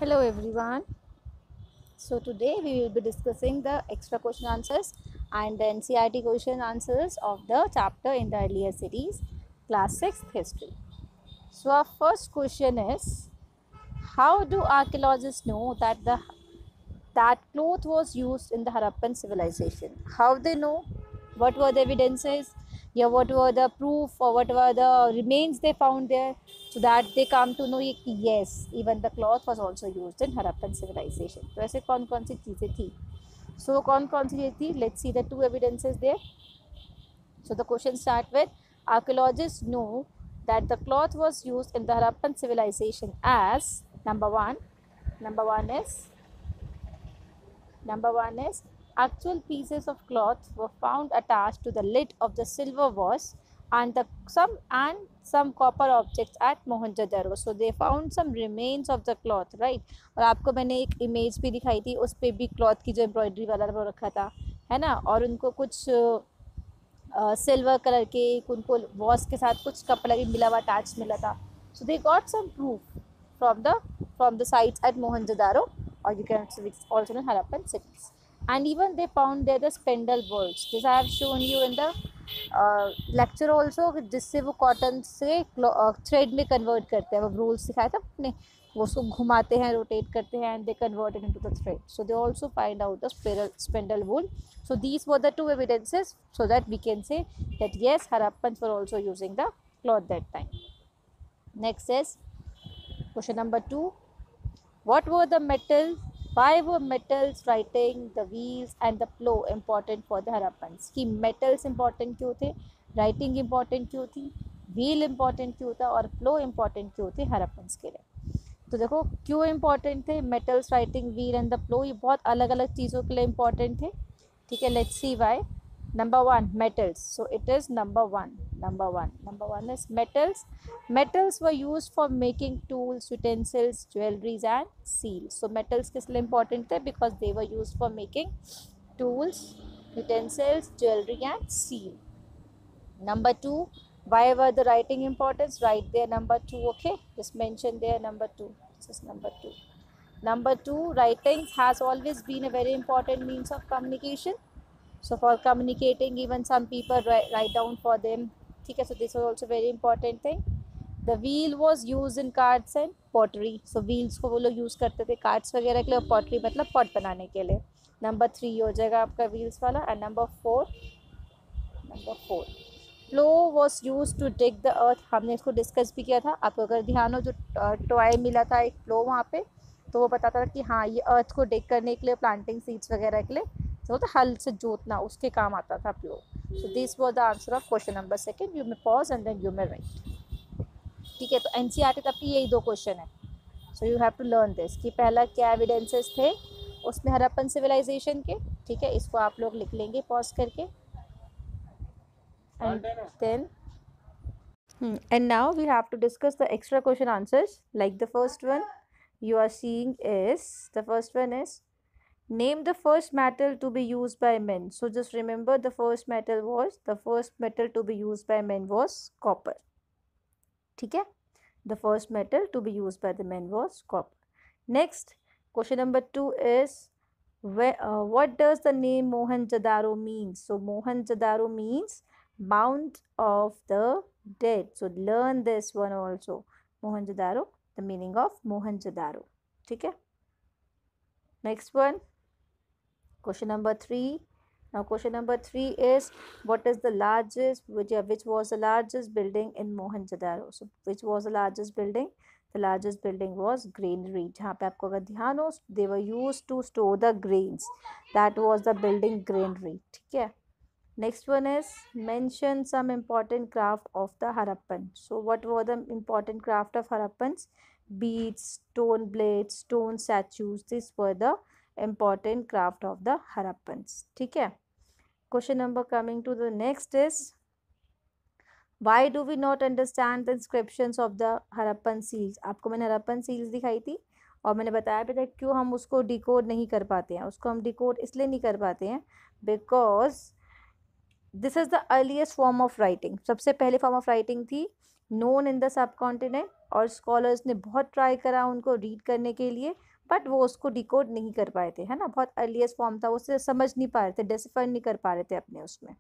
Hello everyone. So today we will be discussing the extra question answers and the NCERT question answers of the chapter in the earlier series, class 6 history. So our first question is, how do archaeologists know that cloth was used in the Harappan civilization? How they know? What were the evidences? Yeah, what were the proof or what were the remains they found there, so that they come to know कि yes, even the cloth was also used in Harappan civilization. तो ऐसे कौन कौन सी चीज़ें थी? So कौन कौन सी चीज़ें थी? Let's see the two evidences there. So the question start with, archaeologists know that the cloth was used in the Harappan civilization as number one is actual pieces of cloth were found attached to the lid of the silver vase and some copper objects at Mohenjo-daro. So they found some remains of the cloth, right? और आपको मैंने एक image भी दिखाई थी, उस पर भी क्लॉथ की जो एम्ब्रॉयडरी वाला वो रखा था, है ना? और उनको कुछ सिल्वर कलर के उनको वॉस के साथ कुछ कपड़ा भी मिला हुआ अटैच मिला था. So they got some proof from the sites at Mohenjo-daro, or you can also know Harappan cities. And even they found there the spindle wheels. This I have shown you in the lecture also, जिससे वो cotton से thread में convert करते हैं. वो rules सिखाया था अपने, वो उसको घुमाते हैं, रोटेट करते हैं, and they convert it into the thread. So they also find out the spindle wool. So these were the two evidences, so that we can say that yes, Harappans were also using the cloth that time. Next is question number 2. What were the metals? Why were metals, writing, the wheels and the plow important for the Harappans? कि metals important क्यों थे, writing important क्यों थी, wheel important क्यों था और plow important क्यों थे Harappans के लिए? तो देखो क्यों important थे metals, writing, wheel and the plow. ये बहुत अलग अलग चीज़ों के लिए important थे. ठीक है, let's see why. Number one, metals. So it is number one is metals. Metals were used for making tools, utensils, jewelries and seals. So metals किस लिए important थे? Because they were used for making tools, utensils, jewelry and seal. Number two, why were the writing important? Write there number two. Okay, just mention there number two. This is number two. Number two, writing has always been a very important means of communication. So for communicating, even some people write down for them. ठीक है, so this was also very important thing. The wheel was used in carts and pottery. So wheels को वो लोग use करते थे cards वगैरह के लिए, और pottery मतलब पॉट बनाने के लिए. नंबर 3 हो जाएगा आपका wheels वाला. And number 4 plow was used to dig the earth. हमने इसको डिस्कस भी किया था. आपको अगर ध्यान हो, जो टॉय मिला था एक प्लो वहाँ पे, तो वो बताता था कि हाँ ये अर्थ को डिग करने के लिए, प्लांटिंग सीड्स वगैरह के लिए, तो हल से जोतना उसके काम आता था plough. So this was the answer of question number second. You may pause and then you may write. ठीक है, तो एनसीईआरटी तक की यही दो क्वेश्चन है. So you have to learn this कि पहला क्या एविडेंसेस थे उसमें हड़प्पन सिविलाइजेशन के. ठीक है, इसको आप लोग लिख लेंगे पॉज करके. And then and now we have to discuss the extra question answers. Like the first one you are seeing is, the first one is, name the first metal to be used by men. So just remember, the first metal to be used by men was copper. ठीक है, the first metal to be used by the men was copper. Next, question number 2 is, what does the name Mohenjo-daro mean? So Mohenjo-daro means Mount of the Dead. So learn this one also. Mohenjo-daro, the meaning of Mohenjo-daro. ठीक है. Next one, question number 3. Now question number 3 is, what is the largest, which was the largest building in Mohenjo-daro? So which was the largest building? The largest building was granary. जहाँ पे आपको अगर ध्यान हो, they were used to store the grains. That was the building granary. ठीक है. Next one is, mention some important craft of the Harappan. So what were the important craft of Harappans? Beads, stone blades, stone statues. These were the important craft of the Harappans. ठीक है. Question number coming to the next is, why do we not understand the inscriptions of the Harappan seals? आपको मैंने Harappan seals दिखाई थी और मैंने बताया भी था क्यों हम उसको डिकोड नहीं कर पाते हैं. उसको हम डिकोड इसलिए नहीं कर पाते हैं because this is the earliest form of writing. सबसे पहले फॉर्म ऑफ राइटिंग थी known in the sub continent. और स्कॉलर्स ने बहुत ट्राई करा उनको रीड करने के लिए, बट वो उसको डिकोड नहीं कर पाए थे, है ना, बहुत अर्लीस्ट फॉर्म था, उसे समझ नहीं पा रहे थे, डिसिफर नहीं कर पा रहे थे अपने उसमें.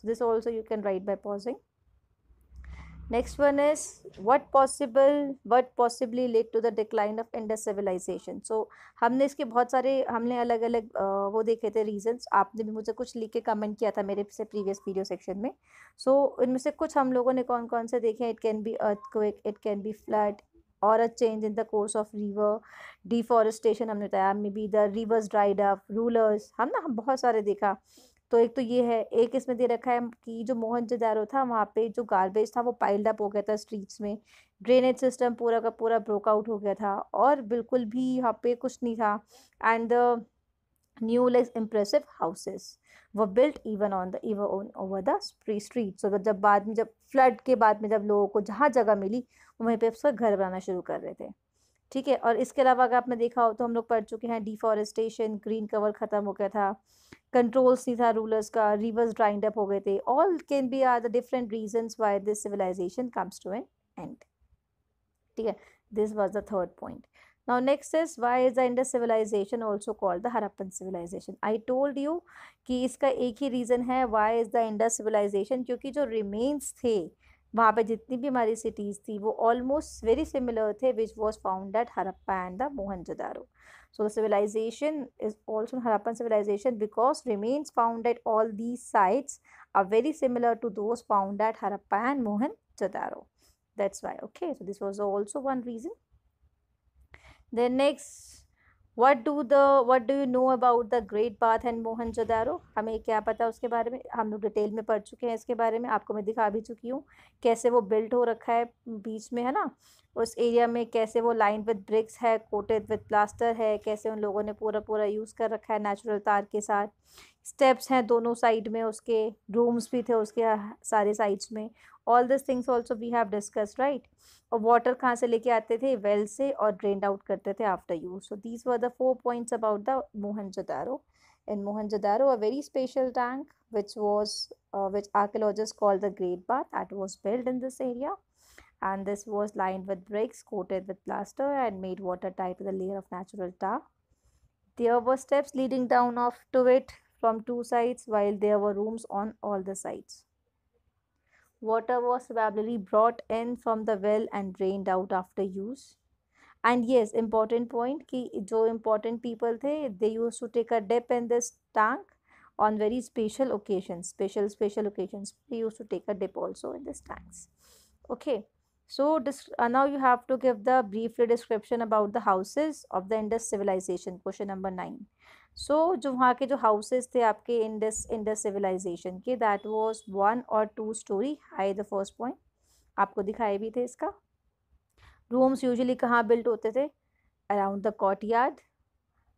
So this also you can write by pausing. Next one is what possibly led to the decline of Indus civilization. So हमने इसके बहुत सारे हमने अलग अलग वो देखे थे रीजंस. आपने भी मुझे कुछ लिख के कमेंट किया था मेरे से प्रीवियस वीडियो सेक्शन में. सो इनमें से कुछ हम लोगों ने कौन कौन से देखे. It can be earthquake, it can be flood और a change in the course of river, deforestation हमने बताया, may be the rivers dried up, rulers, हम बहुत सारे देखा. तो एक तो ये है. एक इसमें दे रखा है कि जो मोहनजोदारो था वहाँ पे जो गार्बेज था वो पाइल्ड अप हो गया था स्ट्रीट्स में, ड्रेनेज सिस्टम पूरा का पूरा ब्रोक आउट हो गया था और बिल्कुल भी यहाँ पे कुछ नहीं था. And the new like impressive houses वो built even on the even over the street. So जब बाद में जब फ्लड के बाद में जब लोगों को जहाँ जगह मिली वहीं पे उसका घर बनाना शुरू कर रहे थे. ठीक है. और इसके अलावा अगर आपने देखा हो तो हम लोग पढ़ चुके हैं डिफॉरेस्टेशन, ग्रीन कवर खत्म हो गया था, कंट्रोल्स नहीं था रूलर्स का, रिवर्स ड्राइंड अप हो गए थे. All can be are the different reasons why this civilisation comes to an end. ठीक है. This was the third point. Now next is why is the Indus civilisation also called the Harappan civilisation. I told you कि इसका एक ही reason है why is the Indus civilisation, क्योंकि जो remains थे वहाँ पे जितनी भी हमारी सिटीज़ थी वो ऑलमोस्ट वेरी सिमिलर थे which was found at Harappa and the Mohenjodaro. So the civilization is also Harappan civilization because remains found at all these sites are very similar to those found at Harappa and Mohenjo-daro. That's why. Okay, so this was also one reason. Then next, what do you know about the Great Bath and Mohenjo-daro? हमें क्या पता उसके बारे में. हम लोग detail में पढ़ चुके हैं इसके बारे में, आपको मैं दिखा भी चुकी हूँ कैसे वो बिल्ट हो रखा है बीच में, है ना, उस एरिया में कैसे वो लाइन विद ब्रिक्स है, कोटेड विद प्लास्टर है, कैसे उन लोगों ने पूरा पूरा यूज़ कर रखा है नेचुरल तार के साथ. स्टेप्स हैं दोनों साइड में, उसके रूम्स भी थे उसके सारे साइड्स में. All this things also we have discuss, right. और वाटर कहाँ से लेके आते थे, वेल से, और ड्रेन आउट करते थे after use. So these were the 4 points about the Mohenjodaro. In Mohenjo-daro, a very special tank which archaeologists call the Great Bath, that was built in this area, and this was lined with bricks coated with plaster and made watertight with a layer of natural tar. There were steps leading down off to it from two sides, while there were rooms on all the sides. Water was probably brought in from the well and drained out after use. And yes, important point कि जो important people थे, they used to take a dip in this tank on very special occasions. Special occasions they used to take a dip also in this tanks. Okay. So this, now you have to give the briefly description about the houses of the Indus civilization. Question number 9. सो जो वहाँ के जो houses थे आपके Indus civilisation के, that was 1 or 2 story high. The first point आपको दिखाए भी थे इसका. रूम्स यूजुअली कहाँ बिल्ट होते थे, around the courtyard.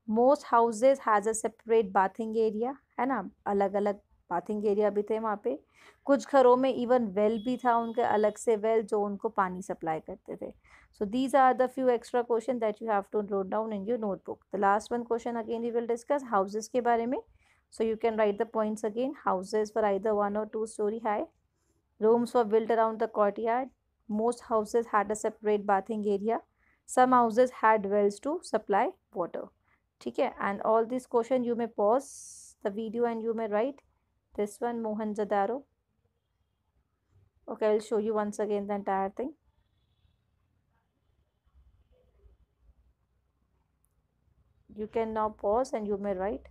Most houses has a separate bathing area, है ना, अलग अलग बाथिंग एरिया भी थे वहाँ पे. कुछ घरों में इवन वेल भी था उनके अलग से, वेल जो उनको पानी सप्लाई करते थे. So these are the few extra questions that you have to note down in your notebook. The last one question again we will discuss houses के बारे में. So you can write the points again. Houses were either 1 or 2 story high. Rooms were built around the courtyard. Most houses had a separate bathing area. Some houses had wells to supply water. ठीक है. And all these questions you may pause the video and you may write. This one Mohenjo-daro. Okay, I will show you once again the entire thing. You can now pause and you may write.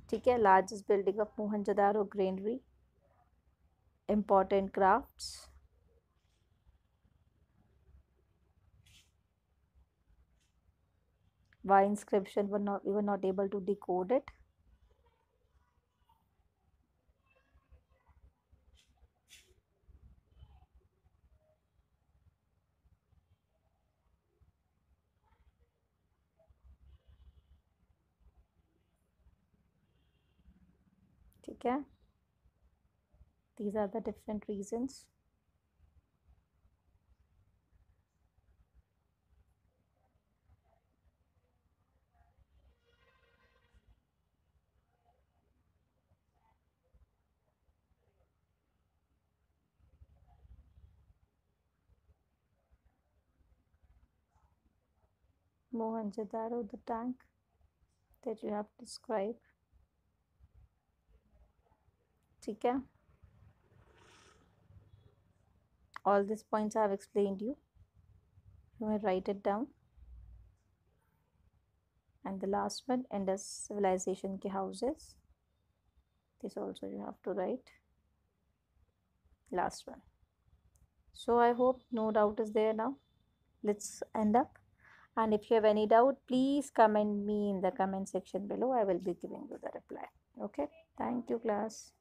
ठीक है. Largest building of Mohenjo-daro granary. Important crafts. Why inscription we were not able to decode it. ठीक है. These are the different reasons. Mohenjo-daro, the tank that you have described. ठीक है, all these points I have explained you may write it down. And the last one, Indus civilization ke houses, this also you have to write, last one. So I hope no doubt is there now. Let's end up, and if you have any doubt, please comment me in the comment section below. I will be giving you the reply. Okay, thank you class.